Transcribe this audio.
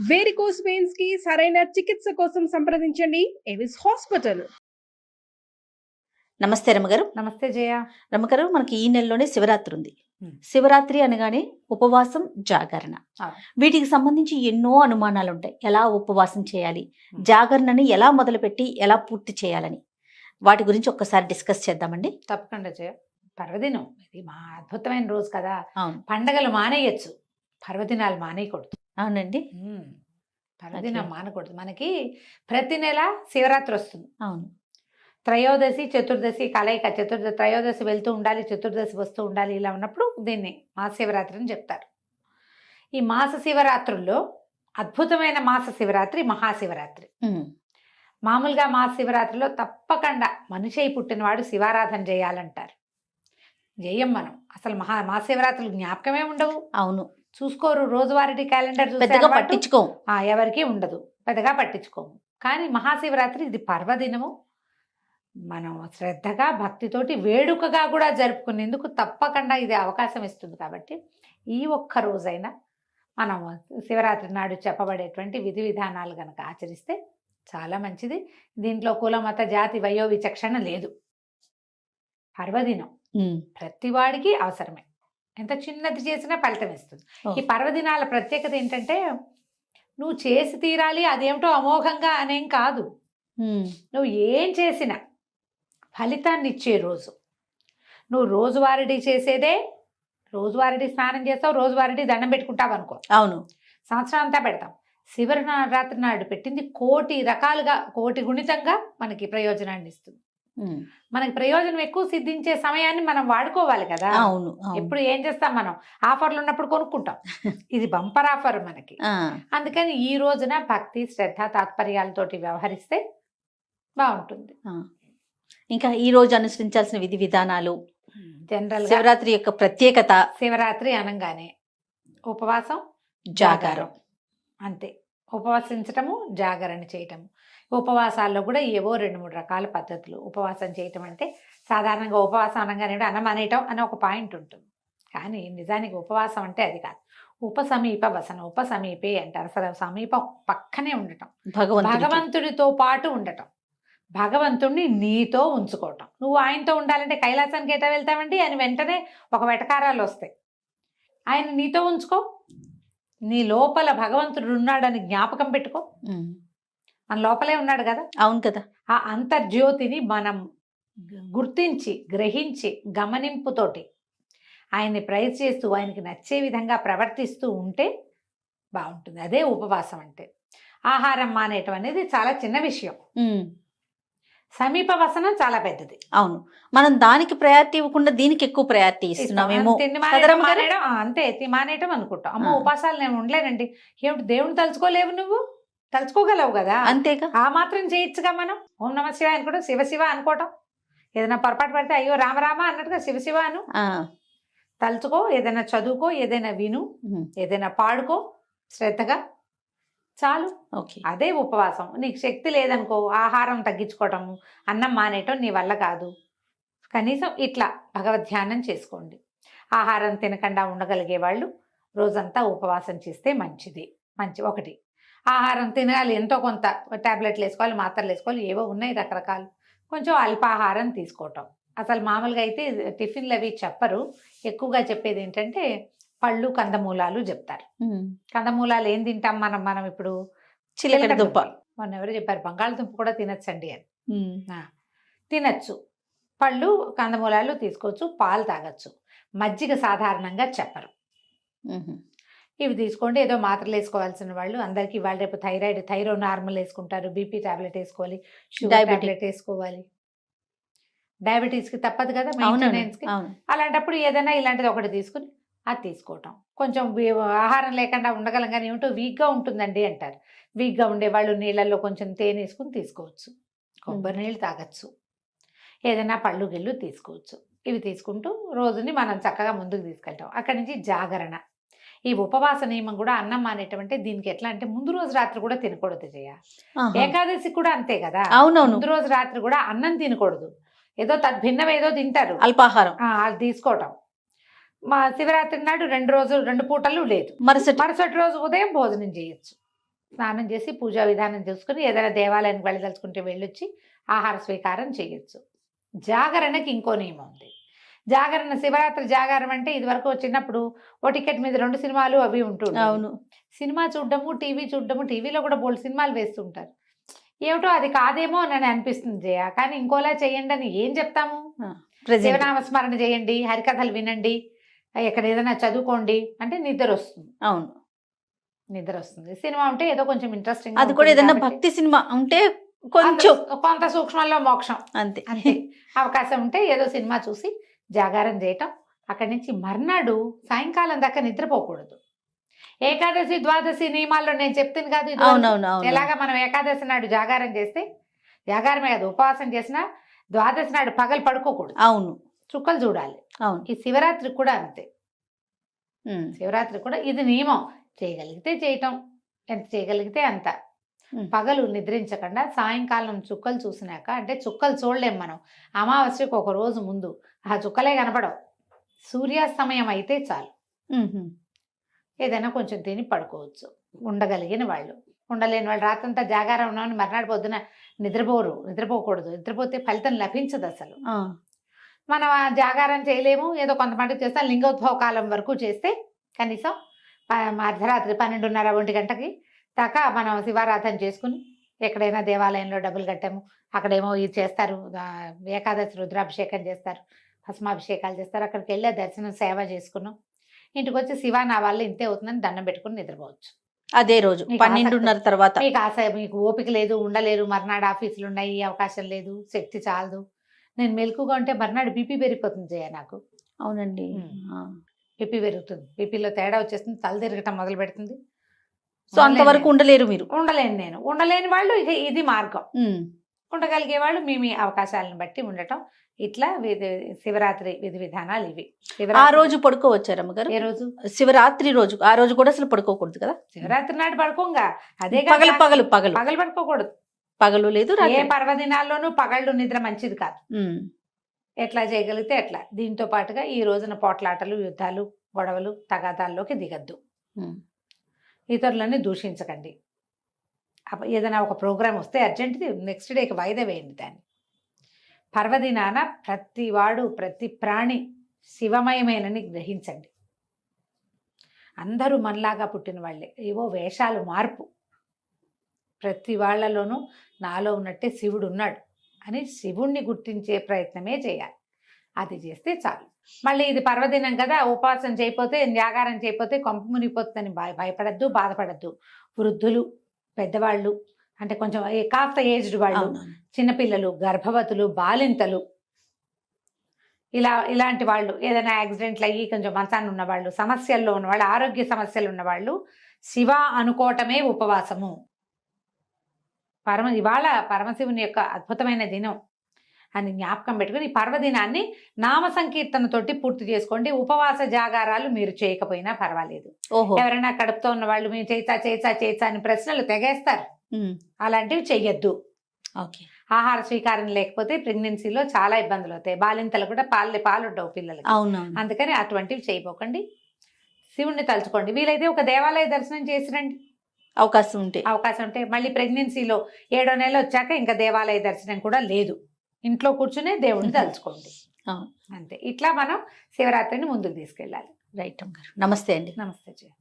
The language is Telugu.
వేరికోస్ వెయిన్స్ కి సరైన చికిత్స కోసం సంప్రదించండి ఎవిస్ హాస్పిటల్. నమస్తే రమ్మగారు. నమస్తే జయ. రమ్మగారు, మనకి ఈ నెలలోనే శివరాత్రి ఉంది. శివరాత్రి అనగానే ఉపవాసం, జాగరణ, వీటికి సంబంధించి ఎన్నో అనుమానాలు ఉంటాయి. ఎలా ఉపవాసం చేయాలి, జాగరణని ఎలా మొదలుపెట్టి ఎలా పూర్తి చేయాలని వాటి గురించి ఒక్కసారి డిస్కస్ చేద్దామండి. తప్పకుండా జయ. పర్వదినం ఇది మా అద్భుతమైన రోజు కదా. అవును, పండగలు మానేయచ్చు, పర్వదినాలు మానేయకూడదు. అవునండి, పర్వదినం మానకూడదు. మనకి ప్రతి నెల శివరాత్రి వస్తుంది. అవును, త్రయోదశి చతుర్దశి కలయిక. త్రయోదశి వెళ్తూ ఉండాలి, చతుర్దశి వస్తూ ఉండాలి. ఇలా ఉన్నప్పుడు దీన్ని మహాశివరాత్రి అని చెప్తారు. ఈ మాస శివరాత్రుల్లో అద్భుతమైన మాస శివరాత్రి మహాశివరాత్రి. మామూలుగా మహాశివరాత్రిలో తప్పకుండా మనిషి అయి పుట్టినవాడు శివారాధన చేయాలంటారు. చేయం మనం అసలు. మహాశివరాత్రులు జ్ఞాపకమే ఉండవు. అవును, చూసుకోరు. రోజువారీ క్యాలెండర్ పెద్దగా పట్టించుకోము, ఎవరికి ఉండదు, పెద్దగా పట్టించుకోము. కానీ మహాశివరాత్రి ఇది పర్వదినము. మనం శ్రద్ధగా భక్తితోటి వేడుకగా కూడా జరుపుకునేందుకు తప్పకుండా ఇది అవకాశం ఇస్తుంది. కాబట్టి ఈ ఒక్క రోజైనా మనం శివరాత్రి నాడు చెప్పబడేటువంటి విధి విధానాలు కనుక ఆచరిస్తే చాలా మంచిది. దీంట్లో కుల మత జాతి వయో విచక్షణ లేదు. పర్వదినం ప్రతివాడికి అవసరమే. ఎంత చిన్నది చేసినా ఫలితం ఇస్తుంది. ఈ పర్వదినాల ప్రత్యేకత ఏంటంటే నువ్వు చేసి తీరాలి అదేమిటో అమోఘంగా అనేం కాదు. నువ్వు ఏం చేసినా ఫలితాన్ని ఇచ్చే రోజు. నువ్వు రోజువారీ చేసేదే, రోజువారీ స్నానం చేస్తావు, రోజువారీ దండం పెట్టుకుంటావు అనుకో. అవును, సంవత్సరం అంతా పెడతాం. శివరాత్రి నాడు పెట్టింది కోటి రకాలుగా, కోటి గుణితంగా మనకి ప్రయోజనాన్ని ఇస్తుంది. మనకి ప్రయోజనం ఎక్కువ సిద్ధించే సమయాన్ని మనం వాడుకోవాలి కదా. అవును, ఎప్పుడు ఏం చేస్తాం మనం, ఆఫర్లు ఉన్నప్పుడు కొనుక్కుంటాం. ఇది బంపర్ ఆఫర్ మనకి. అందుకని ఈ రోజున భక్తి శ్రద్ధ తాత్పర్యాలతోటి వ్యవహరిస్తే బాగుంటుంది. ఇంకా ఈ రోజు అనుసరించాల్సిన విధి విధానాలు, జనరల్ శివరాత్రి యొక్క ప్రత్యేకత. శివరాత్రి అనగానే ఉపవాసం, జాగారం, అంతే. ఉపవాసించటము, జాగరణ చేయటము. ఉపవాసాల్లో కూడా ఏవో 2-3 రకాల పద్ధతులు. ఉపవాసం చేయటం అంటే సాధారణంగా ఉపవాసం అనగానే అన్నం అనేయటం అనే ఒక పాయింట్ ఉంటుంది. కానీ నిజానికి ఉపవాసం అంటే అది కాదు. ఉపసమీప వసన, ఉపసమీపే అంటారు. అసలు సమీపం, పక్కనే ఉండటం, భగవంతుడితో పాటు ఉండటం, భగవంతుడిని నీతో ఉంచుకోవటం. నువ్వు ఆయనతో ఉండాలంటే కైలాసానికి ఎటా వెళ్తావండి అని వెంటనే ఒక వెటకారాలు వస్తాయి. ఆయన నీతో ఉంచుకో. నీ లోపల భగవంతుడు ఉన్నాడని జ్ఞాపకం పెట్టుకో. మన లోపలే ఉన్నాడు కదా. అవును కదా. ఆ అంతర్జ్యోతిని మనం గుర్తించి, గ్రహించి, గమనింపుతోటి ఆయన్ని ప్రైజ్ చేస్తూ, ఆయనకి నచ్చే విధంగా ప్రవర్తిస్తూ ఉంటే బాగుంటుంది. అదే ఉపవాసం అంటే. ఆహారం మానేయటం అనేది చాలా చిన్న విషయం. సమీప వసనం చాలా పెద్దది. అవును, మనం దానికి ప్రయారిటీ ఇవ్వకుండా దీనికి ఎక్కువ ప్రయారిటీ ఇస్తున్నామేమో. అంతే, మానేయటం అనుకుంటాం. అమ్మ ఉపాసాలు నేను ఉండలేనండి. ఏమిటి, దేవుని తలుచుకోలేవు నువ్వు? తలుచుకోగలవు కదా, అంతేగా. ఆ మాత్రం చేయొచ్చుగా. మనం ఓం నమ శివ అనుకోవడం, శివ శివ అనుకోవటం. ఏదైనా పొరపాటు పడితే అయ్యో రామరామ అన్నట్టుగా శివ శివ అను. తలుచుకో, ఏదైనా చదువుకో, ఏదైనా విను, ఏదైనా పాడుకో శ్రద్ధగా, చాలు. అదే ఉపవాసం. నీకు శక్తి లేదనుకో, ఆహారం తగ్గించుకోవటము, అన్నం మానేయటం నీ వల్ల కాదు. కనీసం ఇట్లా భగవద్ధ్యానం చేసుకోండి. ఆహారం తినకుండా ఉండగలిగే వాళ్ళు రోజంతా ఉపవాసం చేస్తే మంచిది. ఒకటి ఆహారం తినాలి, ఎంతో కొంత టాబ్లెట్లు వేసుకోవాలి, మాత్రలు వేసుకోవాలి, ఏవో ఉన్నాయి రకరకాలు. కొంచెం అల్పాహారం తీసుకోవటం. అసలు మామూలుగా అయితే టిఫిన్లు అవి చెప్పరు. ఎక్కువగా చెప్పేది ఏంటంటే పళ్ళు, కందమూలాలు చెప్తారు. కందమూలాలు ఏం తింటాం మనం ఇప్పుడు? చిలకడ దుంప. మొన్న ఎవరు చెప్పారు బంగాళదుంప కూడా తినచ్చండి అని. తినచ్చు. పళ్ళు, కందమూలాలు తీసుకోవచ్చు, పాలు తాగొచ్చు. మజ్జిగ సాధారణంగా చెప్పరు. ఇవి తీసుకోండి. ఏదో మాత్రలు వేసుకోవాల్సిన వాళ్ళు అందరికీ ఇవాళ రేపు థైరో నార్మల్ వేసుకుంటారు, బీపీ టాబ్లెట్ వేసుకోవాలి, షుగర్ టాబ్లెట్ వేసుకోవాలి. డయాబెటీస్కి తప్పదు కదా, మెయింటెనెన్స్కి. అలాంటప్పుడు ఏదైనా ఇలాంటిది ఒకటి తీసుకుని అది తీసుకోవటం. కొంచెం ఆహారం లేకుండా ఉండగలం కానీ ఏమిటో వీక్గా ఉంటుందండి అంటారు. వీక్గా ఉండేవాళ్ళు నీళ్ళల్లో కొంచెం తేనె వేసుకుని తీసుకోవచ్చు, కొబ్బరి నీళ్ళు తాగొచ్చు, ఏదైనా పళ్ళు గిళ్ళు తీసుకోవచ్చు. ఇవి తీసుకుంటూ రోజుని మనం చక్కగా ముందుకు తీసుకెళ్తాం. అక్కడి నుంచి జాగరణ. ఈ ఉపవాస నియమం కూడా అన్నం మానేటమంటే దీనికి ఎట్లా అంటే ముందు రోజు రాత్రి కూడా తినకూడదు జయ. ఏకాదశి కూడా అంతే కదా. అవునవును, ముందు రోజు రాత్రి కూడా అన్నం తినకూడదు. ఏదో తద్భిన్నం ఏదో తింటారు, అల్పాహారం అది తీసుకోవటం. మా శివరాత్రి నాడు 2 పూటలు లేదు. మరుసటి రోజు ఉదయం భోజనం చేయొచ్చు. స్నానం చేసి పూజా విధానం చూసుకుని ఏదైనా దేవాలయానికి వెళ్ళదలుచుకుంటే వెళ్ళొచ్చి ఆహార స్వీకారం చేయొచ్చు. జాగరణకి ఇంకో నియమం ఉంది. జాగరణ, శివరాత్రి జాగారం అంటే ఇది వరకు చిన్నప్పుడు ఓ టికెట్ మీద 2 సినిమాలు అవి ఉంటుండే. అవును. సినిమా చూడడము, టీవీ చూడడము, టీవీలో కూడా బోల్డ్ సినిమాలు వేస్తుంటారు. ఏమిటో అది కాదేమో అని అనిపిస్తుంది జయ. కానీ ఇంకోలా చేయండి అని ఏం చెప్తాము? శివనామస్మరణ చేయండి, హరికథలు వినండి, ఎక్కడ ఏదైనా చదువుకోండి అంటే నిద్ర వస్తుంది. అవును, నిద్ర వస్తుంది. సినిమా ఉంటే ఏదో కొంచెం ఇంట్రెస్టింగ్, అది కూడా ఏదైనా భక్తి సినిమా ఉంటే కొంచెం కొంత సూక్ష్మంలో మోక్షం అంతే. అంతే. అవకాశం ఉంటే ఏదో సినిమా చూసి జాగారం చేయటం. అక్కడి నుంచి మర్నాడు సాయంకాలం దాకా నిద్రపోకూడదు. ఏకాదశి ద్వాదశి నియమాల్లో నేను చెప్తాను కాదు, ఎలాగా మనం ఏకాదశి నాడు జాగారం చేస్తే, జాగారమే కాదు ఉపవాసం చేసినా ద్వాదశి నాడు పగలు పడుకోకూడదు. అవును, చుక్కలు చూడాలి. అవును. ఈ శివరాత్రి కూడా అంతే. శివరాత్రి కూడా ఇది నియమం. చేయగలిగితే చేయటం, ఎంత చేయగలిగితే అంత. పగలు నిద్రించకుండా సాయంకాలం చుక్కలు చూసినాక, అంటే చుక్కలు చూడలేం మనం, అమావాస్యకు ఒక రోజు ముందు ఆ చుక్కలే కనపడవు, సూర్యాస్తమయం అయితే చాలు. ఏదైనా కొంచెం తిని పడుకోవచ్చు ఉండగలిగిన వాళ్ళు. ఉండలేని వాళ్ళు రాత్రంతా జాగారం ఉన్నామని మర్నాడు పొద్దున నిద్రపోకూడదు. నిద్రపోతే ఫలితం లభించదు అసలు. మనం ఆ జాగారం చేయలేము, ఏదో కొంతమంది చేస్తాం. లింగోద్భవ కాలం వరకు చేస్తే కనీసం అర్ధరాత్రి 12:30, 1 గంటకి దాకా మనం శివారాధన చేసుకుని ఎక్కడైనా దేవాలయంలో డబ్బులు కట్టాము, అక్కడేమో ఇది చేస్తారు, ఏకాదశి రుద్రాభిషేకం చేస్తారు, భస్మాభిషేకాలు చేస్తారు, అక్కడికి వెళ్ళే దర్శనం సేవ చేసుకున్నాం, ఇంటికి వచ్చి శివ నా వల్ల ఇంతే అవుతుందని దండం పెట్టుకుని నిద్రపోవచ్చు. అదే రోజు 12:30 తర్వాత. మీకు మీకు ఓపిక లేదు, ఉండలేరు, మర్నాడు ఆఫీసులు ఉన్నాయి, అవకాశం లేదు, శక్తి చాలదు, నేను మెలకుగా ఉంటే మర్నాడు బీపీ పెరిగిపోతుంది జయ నాకు. అవునండి, బీపీ పెరుగుతుంది, బీపీలో తేడా వచ్చేస్తుంది, తల తిరగటం మొదలు పెడుతుంది. సో అంతవరకు ఉండలేరు మీరు. నేను ఉండలేని వాళ్ళు ఇది మార్గం. ఉండగలిగే వాళ్ళు మీ అవకాశాలను బట్టి ఉండటం. ఇట్లా శివరాత్రి విధి విధానాలు ఇవి. ఆ రోజు పడుకోవచ్చారు అమ్మగారు? ఏ రోజు? శివరాత్రి రోజు. ఆ రోజు కూడా అసలు పడుకోకూడదు కదా? శివరాత్రి నాడు పడుకోంగా, అదే పగలు పడుకోకూడదు. పగలు లేదు, ఏ పర్వదినాల్లోనూ పగళ్ళు నిద్ర మంచిది కాదు. ఎట్లా చేయగలిగితే ఎట్లా. దీంతో పాటుగా ఈ రోజున పోట్లాటలు, యుద్ధాలు, గొడవలు, తగాదాల్లోకి దిగద్దు. ఇతరులని దూషించకండి. ఏదైనా ఒక ప్రోగ్రాం వస్తే అర్జెంట్ది నెక్స్ట్ డేకి వాయిదా వేయండి దాన్ని. పర్వదినాన ప్రతి వాడు, ప్రతి ప్రాణి శివమయమేనని గ్రహించండి. అందరూ మనలాగా పుట్టిన వాళ్ళే, ఏవో వేషాలు మార్పు. ప్రతి వాళ్ళలోనూ నాలో ఉన్నట్టే శివుడు ఉన్నాడు అని శివుణ్ణి గుర్తించే ప్రయత్నమే చేయాలి. అది చేస్తే చాలు. మళ్ళీ ఇది పర్వదినం కదా, ఉపవాసం చేయకపోతే, జాగారం చేయకపోతే కొంప మునిగిపోతుందని భయపడద్దు, బాధపడద్దు. వృద్ధులు, పెద్దవాళ్ళు, అంటే కొంచెం కాస్త ఏజ్డ్ వాళ్ళు, చిన్నపిల్లలు, గర్భవతులు, బాలింతలు, ఇలాంటి వాళ్ళు, ఏదైనా యాక్సిడెంట్లు అయ్యి కొంచెం మంచాన్ని ఉన్నవాళ్ళు, సమస్యల్లో ఉన్నవాళ్ళు, ఆరోగ్య సమస్యలు ఉన్నవాళ్ళు శివ అనుకోవటమే ఉపవాసము. ఇవాళ పరమశివుని యొక్క అద్భుతమైన దినం అని జ్ఞాపకం పెట్టుకుని ఈ పర్వదినాన్ని నామ సంకీర్తనతోటి పూర్తి చేసుకోండి. ఉపవాస జాగారాలు మీరు చేయకపోయినా పర్వాలేదు. ఎవరైనా కడుపుతో ఉన్న వాళ్ళు మీరు చేచా అని ప్రశ్నలు తెగేస్తారు, అలాంటివి చెయ్యొద్దు. ఆహార స్వీకారం లేకపోతే ప్రెగ్నెన్సీలో చాలా ఇబ్బందులు అవుతాయి. బాలింతలు కూడా పాలుండవు పిల్లలకి. అందుకని అటువంటివి చేయపోకండి. శివుణ్ణి తలుచుకోండి. వీలైతే ఒక దేవాలయ దర్శనం చేసిరండి, అవకాశం ఉంటే. మళ్ళీ ప్రెగ్నెన్సీలో 7వ నెల వచ్చాక ఇంకా దేవాలయ దర్శనం కూడా లేదు, ఇంట్లో కూర్చునే దేవుణ్ణి తలుచుకోండి. అంతే. ఇట్లా మనం శివరాత్రిని ముందుకు తీసుకెళ్ళాలి. రైట్ అమ్మగారు. నమస్తే అండి. నమస్తే జయ.